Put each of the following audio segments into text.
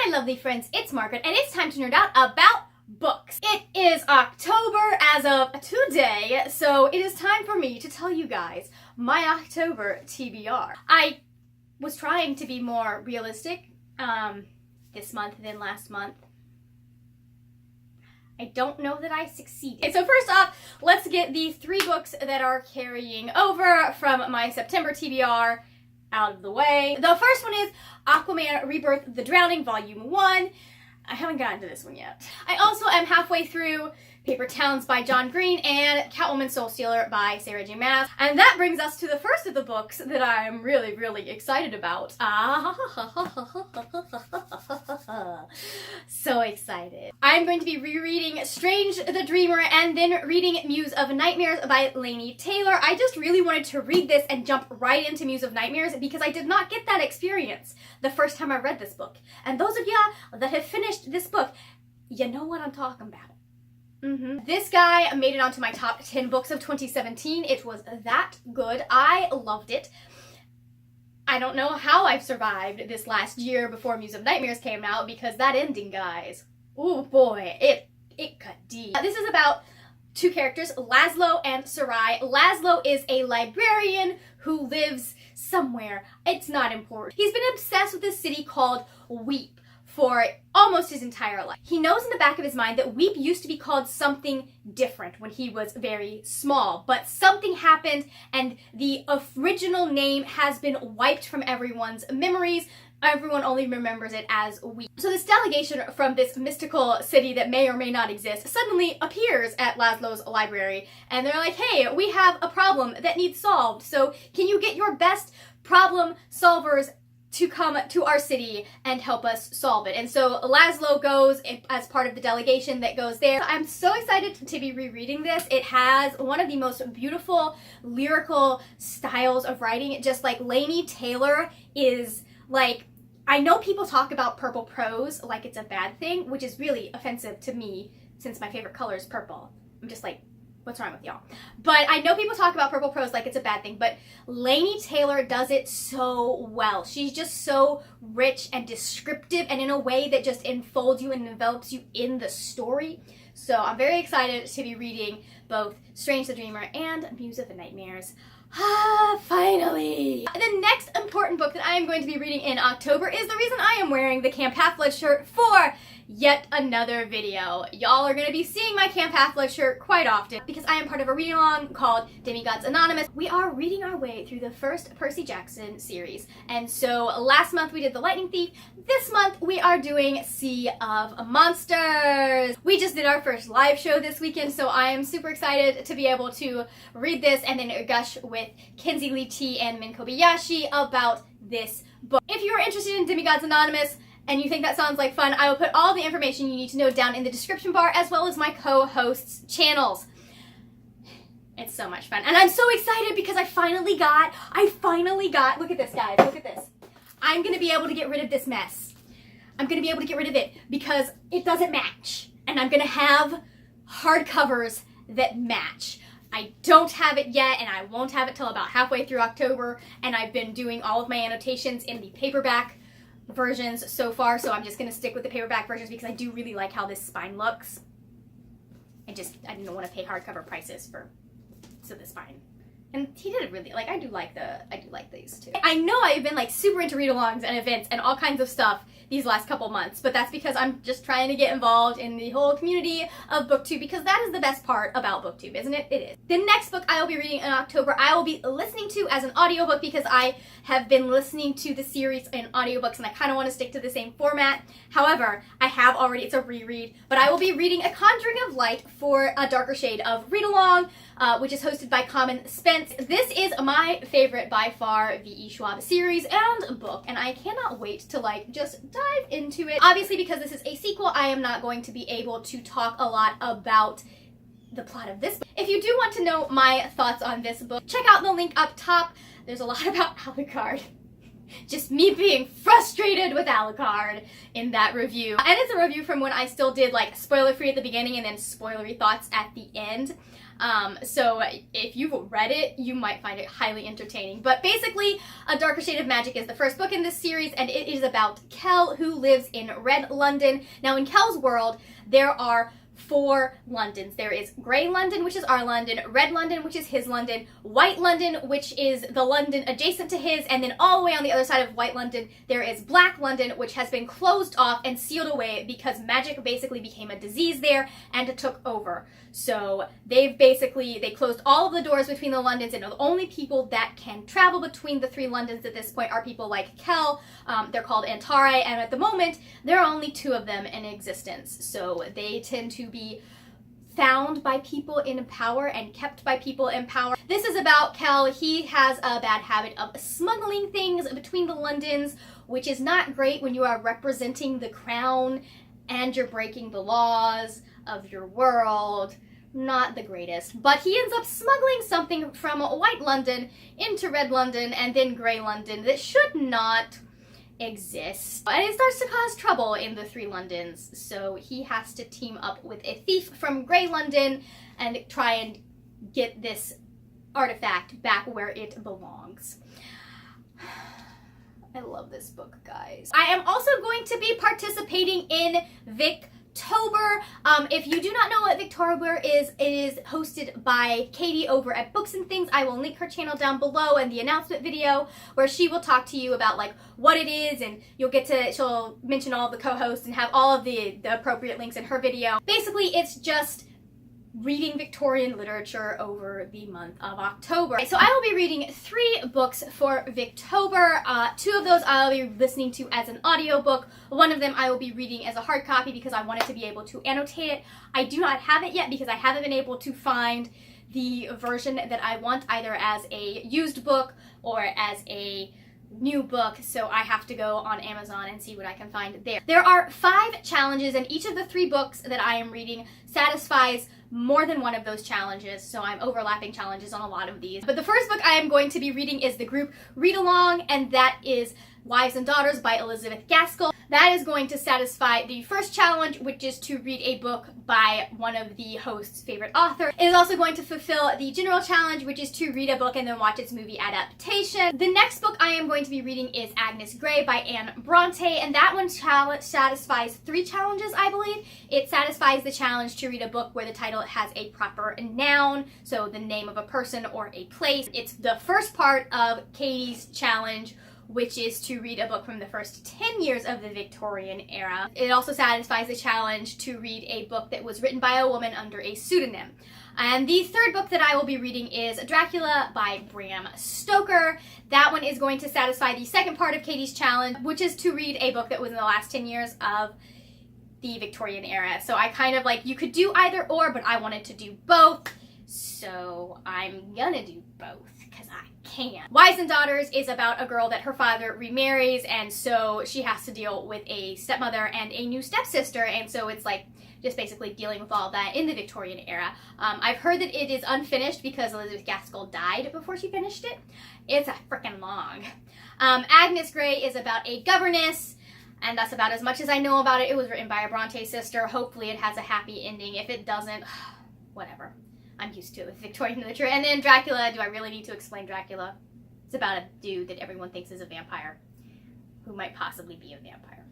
my lovely friends, it's Margaret, and it's time to nerd out about books. It is October as of today, so it is time for me to tell you guys my October TBR. I was trying to be more realistic this month than last month. I don't know that I succeeded. So first off, let's get the 3 books that are carrying over from my September TBR out of the way. The first one is Aquaman Rebirth the Drowning, Volume 1. I haven't gotten to this one yet. I also am halfway through Paper Towns by John Green and Catwoman Soul Stealer by Sarah J. Maas. And that brings us to the first of the books that I'm really excited about. So excited. I'm going to be rereading Strange the Dreamer and then reading Muse of Nightmares by Laini Taylor. I just really wanted to read this and jump right into Muse of Nightmares because I did not get that experience the first time I read this book. And those of ya that have finished this book, you know what I'm talking about. This guy made it onto my top 10 books of 2017. It was that good. I loved it. I don't know how I've survived this last year before Muse of Nightmares came out because that ending, guys. Oh boy, it cut deep. This is about 2 characters, Laszlo and Sarai. Laszlo is a librarian who lives somewhere. It's not important. He's been obsessed with this city called Weep for almost his entire life. He knows in the back of his mind that Weep used to be called something different when he was very small, but something happened and the original name has been wiped from everyone's memories. Everyone only remembers it as Weep. So this delegation from this mystical city that may or may not exist suddenly appears at Laszlo's library, and they're like, hey, we have a problem that needs solved, so can you get your best problem solvers to come to our city and help us solve it? And so Laszlo goes as part of the delegation that goes there. I'm so excited to be rereading this. It has one of the most beautiful lyrical styles of writing. Just like Laini Taylor is like, I know people talk about purple prose like it's a bad thing, which is really offensive to me since my favorite color is purple. I'm just like, what's wrong with y'all? But I know people talk about purple prose like it's a bad thing, but Laini Taylor does it so well. She's just so rich and descriptive and in a way that just enfolds you and envelops you in the story. So I'm very excited to be reading both Strange the Dreamer and Muse of Nightmares. Finally! The next important book that I am going to be reading in October is the reason I am wearing the Camp Half-Blood shirt for yet another video. Y'all are going to be seeing my Camp Half-Blood shirt quite often because I am part of a reading-along called Demigods Anonymous. We are reading our way through the first Percy Jackson series. And so last month we did The Lightning Thief. This month we are doing Sea of Monsters. We just did our first live show this weekend, so I am super excited to be able to read this and then gush with Kenzie Lee T and Min Kobayashi about this book. If you are interested in Demigods Anonymous and you think that sounds like fun, I will put all the information you need to know down in the description bar as well as my co-hosts' channels. It's so much fun. And I'm so excited because I finally got, look at this guys, look at this. I'm going to be able to get rid of this mess. I'm going to be able to get rid of it because it doesn't match. And I'm going to have hardcovers that match. I don't have it yet, and I won't have it till about halfway through October, and I've been doing all of my annotations in the paperback versions so far, so I'm just going to stick with the paperback versions because I do really like how this spine looks. I didn't want to pay hardcover prices for the spine. And he did it really, like, I do like these too. I know I've been like super into read-alongs and events and all kinds of stuff these last couple months, but that's because I'm just trying to get involved in the whole community of BookTube because that is the best part about BookTube, isn't it? It is. The next book I will be reading in October, I will be listening to as an audiobook because I have been listening to the series in audiobooks and I kind of want to stick to the same format. However, I have already, it's a reread, but I will be reading A Conjuring of Light for a darker shade of read-along, which is hosted by Common Spence. This is my favorite by far V.E. Schwab series and book, and I cannot wait to like just dive into it. Obviously, because this is a sequel, I am not going to be able to talk a lot about the plot of this book. If you do want to know my thoughts on this book, check out the link up top. There's a lot about Alucard. just me being frustrated with Alucard in that review. And it's a review from when I still did like spoiler free at the beginning and then spoilery thoughts at the end. So if you've read it, you might find it highly entertaining. But basically, A Darker Shade of Magic is the first book in this series, and it is about Kel, who lives in Red London. Now, in Kel's world, there are 4 Londons. There is Grey London, which is our London, Red London, which is his London, White London, which is the London adjacent to his, and then all the way on the other side of White London, there is Black London, which has been closed off and sealed away because magic basically became a disease there and it took over. So they closed all of the doors between the Londons, and the only people that can travel between the 3 Londons at this point are people like Kel. They're called Antari, and at the moment, there are only 2 of them in existence. So they tend to be found by people in power and kept by people in power. This is about Kel. He has a bad habit of smuggling things between the Londons, which is not great when you are representing the crown and you're breaking the laws of your world. Not the greatest. But he ends up smuggling something from White London into Red London and then Grey London that should not exist. And it starts to cause trouble in the 3 Londons. So he has to team up with a thief from Grey London and try and get this artifact back where it belongs. I love this book, guys. I am also going to be participating in Victober. If you do not know what Victober is, it is hosted by Katie over at Books and Things. I will link her channel down below and the announcement video where she will talk to you about like what it is, and she'll mention all of the co-hosts and have all of the appropriate links in her video. Basically, it's just reading Victorian literature over the month of October. So I will be reading 3 books for Victober. 2 of those I'll be listening to as an audiobook. One of them I will be reading as a hard copy because I wanted to be able to annotate it. I do not have it yet because I haven't been able to find the version that I want, either as a used book or as a new book, so I have to go on Amazon and see what I can find there. There are 5 challenges, and each of the 3 books that I am reading satisfies more than one of those challenges, so I'm overlapping challenges on a lot of these. But the first book I am going to be reading is the group read along, and that is Wives and Daughters by Elizabeth Gaskell. That is going to satisfy the first challenge, which is to read a book by one of the host's favorite authors. It is also going to fulfill the general challenge, which is to read a book and then watch its movie adaptation. The next book I am going to be reading is Agnes Grey by Anne Bronte, and that one satisfies 3 challenges, I believe. It satisfies the challenge to read a book where the title has a proper noun, so the name of a person or a place. It's the first part of Katie's challenge, which is to read a book from the first 10 years of the Victorian era. It also satisfies the challenge to read a book that was written by a woman under a pseudonym. And the third book that I will be reading is Dracula by Bram Stoker. That one is going to satisfy the second part of Katie's challenge, which is to read a book that was in the last 10 years of the Victorian era. So I kind of like, you could do either or, but I wanted to do both. So I'm gonna do both because I can. Wives and Daughters is about a girl that her father remarries, and so she has to deal with a stepmother and a new stepsister, and so it's like just basically dealing with all that in the Victorian era. I've heard that it is unfinished because Elizabeth Gaskell died before she finished it. It's a freaking long. Agnes Grey is about a governess, and that's about as much as I know about it. It was written by a Bronte sister. Hopefully it has a happy ending. If it doesn't, whatever. I'm used to it with Victorian literature. And then Dracula, do I really need to explain Dracula? It's about a dude that everyone thinks is a vampire who might possibly be a vampire.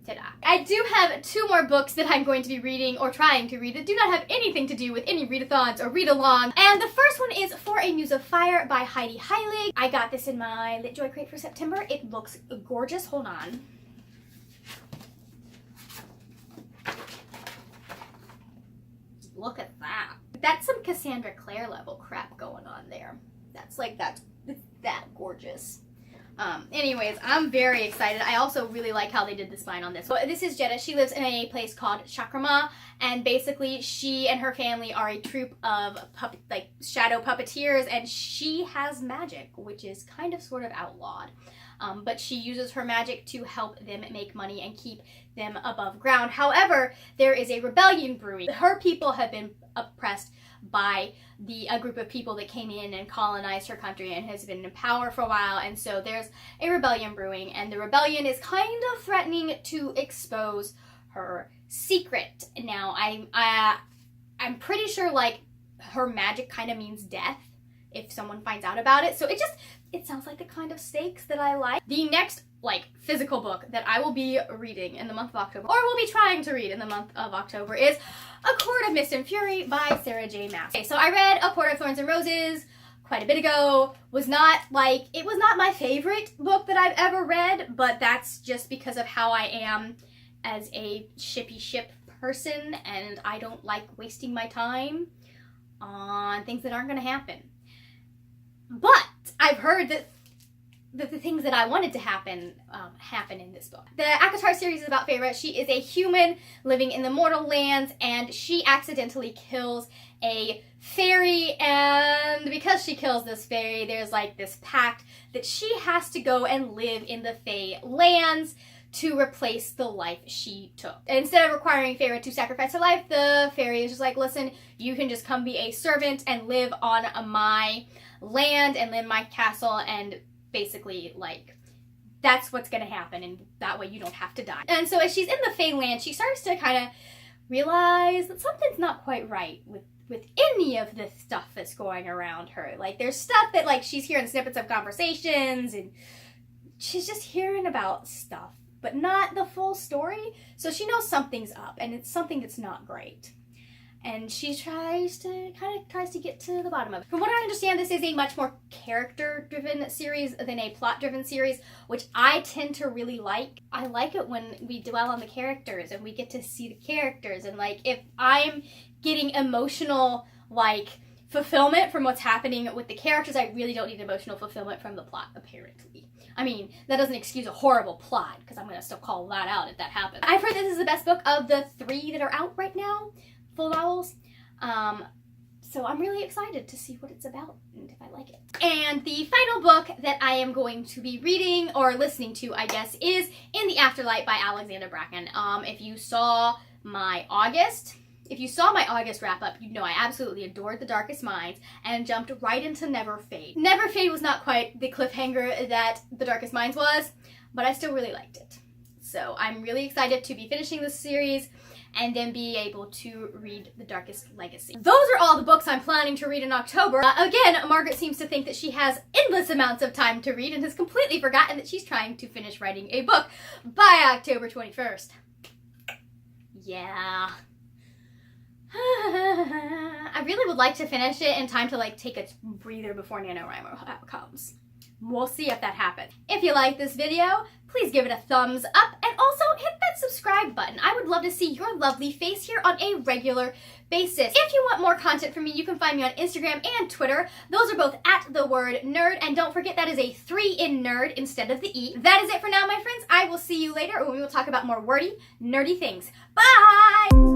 Ta-da. I do have 2 more books that I'm going to be reading or trying to read that do not have anything to do with any readathons or read-along. And the first one is For a Muse of Fire by Heidi Heilig. I got this in my LitJoy crate for September. It looks gorgeous. Hold on. Look at that. That's some Cassandra Clare level crap going on there. That's that gorgeous. Anyways, I'm very excited. I also really like how they did the spine on this. So this is Jeddah. She lives in a place called Chakrama, and basically she and her family are a troupe of shadow puppeteers, and she has magic, which is kind of sort of outlawed. but she uses her magic to help them make money and keep them above ground. However, there is a rebellion brewing. Her people have been oppressed by a group of people that came in and colonized her country and has been in power for a while, and so there's a rebellion brewing, and the rebellion is kind of threatening to expose her secret. Now, I'm pretty sure, like, her magic kind of means death if someone finds out about it, so it sounds like the kind of stakes that I like. The next, like, physical book that I will be reading in the month of October, or will be trying to read in the month of October, is A Court of Mist and Fury by Sarah J. Maas. Okay, so I read A Court of Thorns and Roses quite a bit ago. It was not my favorite book that I've ever read, but that's just because of how I am as a shippy ship person, and I don't like wasting my time on things that aren't going to happen. But I've heard that the things that I wanted to happen in this book. The ACOTAR series is about Feyre. She is a human living in the mortal lands, and she accidentally kills a fairy, and because she kills this fairy, there's like this pact that she has to go and live in the Fey lands to replace the life she took. Instead of requiring Feyre to sacrifice her life, the fairy is just like, listen, you can just come be a servant and live on my land and live in my castle, and basically, like, that's what's gonna happen, and that way you don't have to die. And so as she's in the Fey land, she starts to kind of realize that something's not quite right with any of the stuff that's going around her. Like, there's stuff that, like, she's hearing snippets of conversations, and she's just hearing about stuff, but not the full story. So she knows something's up, and it's something that's not great. And she tries to get to the bottom of it. From what I understand, this is a much more character-driven series than a plot-driven series, which I tend to really like. I like it when we dwell on the characters and we get to see the characters. And, like, if I'm getting emotional, like, fulfillment from what's happening with the characters, I really don't need emotional fulfillment from the plot, apparently. I mean, that doesn't excuse a horrible plot, because I'm going to still call that out if that happens. I've heard this is the best book of the 3 that are out right now. Full novels. So I'm really excited to see what it's about and if I like it. And the final book that I am going to be reading, or listening to, I guess, is In the Afterlife by Alexandra Bracken. If you saw my August wrap up, you know I absolutely adored The Darkest Minds and jumped right into Never Fade. Never Fade was not quite the cliffhanger that The Darkest Minds was, but I still really liked it. So I'm really excited to be finishing this series and then be able to read The Darkest Legacy. Those are all the books I'm planning to read in October. Again, Margaret seems to think that she has endless amounts of time to read and has completely forgotten that she's trying to finish writing a book by October 21st. Yeah. I really would like to finish it in time to, like, take a breather before NaNoWriMo comes. We'll see if that happens. If you like this video, please give it a thumbs up and also hit that subscribe button. I would love to see your lovely face here on a regular basis. If you want more content from me, you can find me on Instagram and Twitter. Those are both @thewordnerd, and don't forget that is a 3 in nerd instead of the E. That is it for now, my friends. I will see you later when we will talk about more wordy, nerdy things. Bye!